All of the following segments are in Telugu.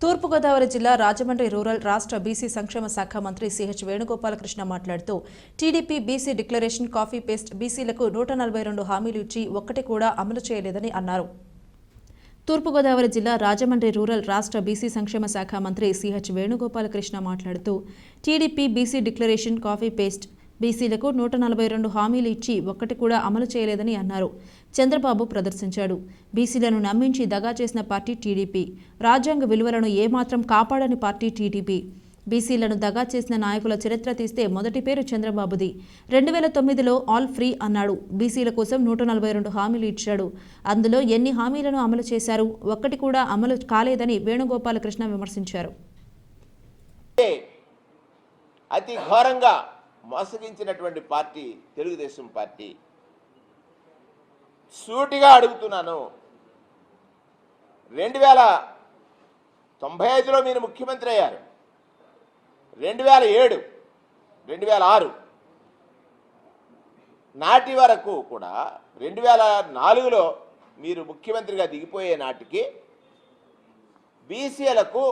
తూర్పుగోదావరి జిల్లా రాజమండ్రి రూరల్ రాష్ట్ర బీసీ సంక్షేమ శాఖ మంత్రి సిహెచ్ వేణుగోపాలకృష్ణ మాట్లాడుతూ TDP BC declaration copy paste బీసీలకు 142 హామీలు ఇచ్చి ఒక్కటి కూడా అమలు చేయలేదని అన్నారు. తూర్పుగోదావరి జిల్లా రాజమండ్రి రూరల్ రాష్ట్ర బీసీ సంక్షేమ శాఖ మంత్రి సిహెచ్ వేణుగోపాలకృష్ణ మాట్లాడుతూ TDP BC declaration copy paste బీసీలకు 142 హామీలు ఇచ్చి ఒక్కటి కూడా అమలు చేయలేదని అన్నారు. చంద్రబాబు ప్రదర్శించాడు. బీసీలను నమ్మించి దగా చేసిన పార్టీ టీడీపీ. రాజ్యాంగ విలువలను ఏమాత్రం కాపాడని పార్టీ టీడీపీ. బీసీలను దగా చేసిన నాయకుల చరిత్ర తీస్తే మొదటి పేరు చంద్రబాబుది. 2009లో ఆల్ ఫ్రీ అన్నాడు. బీసీల కోసం 142 హామీలు ఇచ్చాడు. అందులో ఎన్ని హామీలను అమలు చేశారు? ఒక్కటి కూడా అమలు కాలేదని వేణుగోపాలకృష్ణ విమర్శించారు. అతి ఘోరంగా మోసగించినటువంటి పార్టీ తెలుగుదేశం పార్టీ. సూటిగా అడుగుతున్నాను, 1995లో మీరు ముఖ్యమంత్రి అయ్యారు. 2007, 2006 నాటి వరకు కూడా 2004లో మీరు ముఖ్యమంత్రిగా దిగిపోయే నాటికి బీసీలకు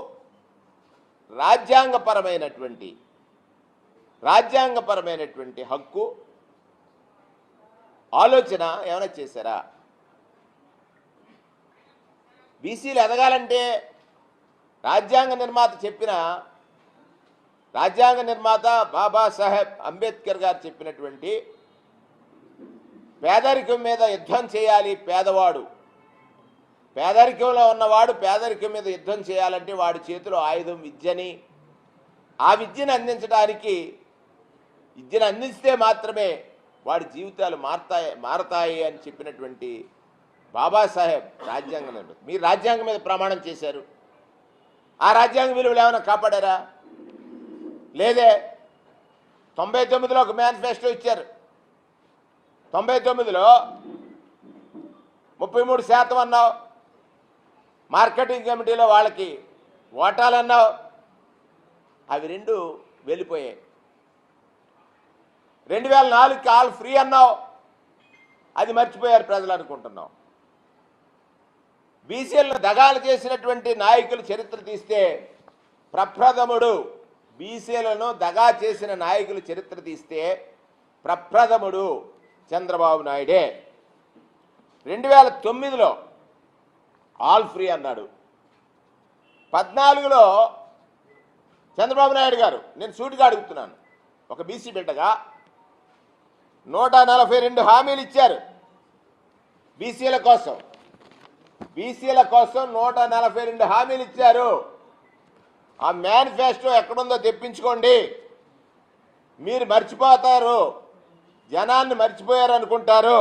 రాజ్యాంగపరమైనటువంటి హక్కు ఆలోచన ఏమైనా చేశారా? బీసీలు ఎదగాలంటే రాజ్యాంగ నిర్మాత బాబాసాహెబ్ అంబేద్కర్ గారు చెప్పినటువంటి పేదరికం మీద యుద్ధం చేయాలి. పేదరికంలో ఉన్నవాడు పేదరికం మీద యుద్ధం చేయాలంటే వాడి చేతిలో ఆయుధం విద్యని, ఆ విద్యను అందిస్తే మాత్రమే వాడి జీవితాలు మారతాయి అని చెప్పినటువంటి బాబాసాహెబ్ రాజ్యాంగ నిర్మాత. మీరు రాజ్యాంగం మీద ప్రమాణం చేశారు. ఆ రాజ్యాంగ విలువలు ఏమైనా కాపాడారా? లేదే. 99లో ఒక మేనిఫెస్టో ఇచ్చారు. 99లో 33% అన్నావు. మార్కెటింగ్ కమిటీలో వాళ్ళకి ఓటాలు అన్నావు. అవి రెండు వెళ్ళిపోయాయి. 2004కి ఆల్ ఫ్రీ అన్నావు. అది మర్చిపోయారు ప్రజలు అనుకుంటున్నాం. బీసీలను దగాలు చేసినటువంటి నాయకుల చరిత్ర తీస్తే ప్రప్రథముడు, బీసీలను దగా చేసిన నాయకుల చరిత్ర తీస్తే ప్రప్రథముడు చంద్రబాబు నాయుడే. 2009లో ఆల్ ఫ్రీ అన్నాడు. 14లో చంద్రబాబు నాయుడు గారు, నేను సూటిగా అడుగుతున్నాను, ఒక బీసీ బిడ్డగా 142 హామీలు ఇచ్చారు బీసీల కోసం 142 హామీలు ఇచ్చారు. ఆ మేనిఫెస్టో ఎక్కడుందో తెప్పించుకోండి. మీరు మర్చిపోతారు, జనాన్ని మర్చిపోయారు అనుకుంటారు.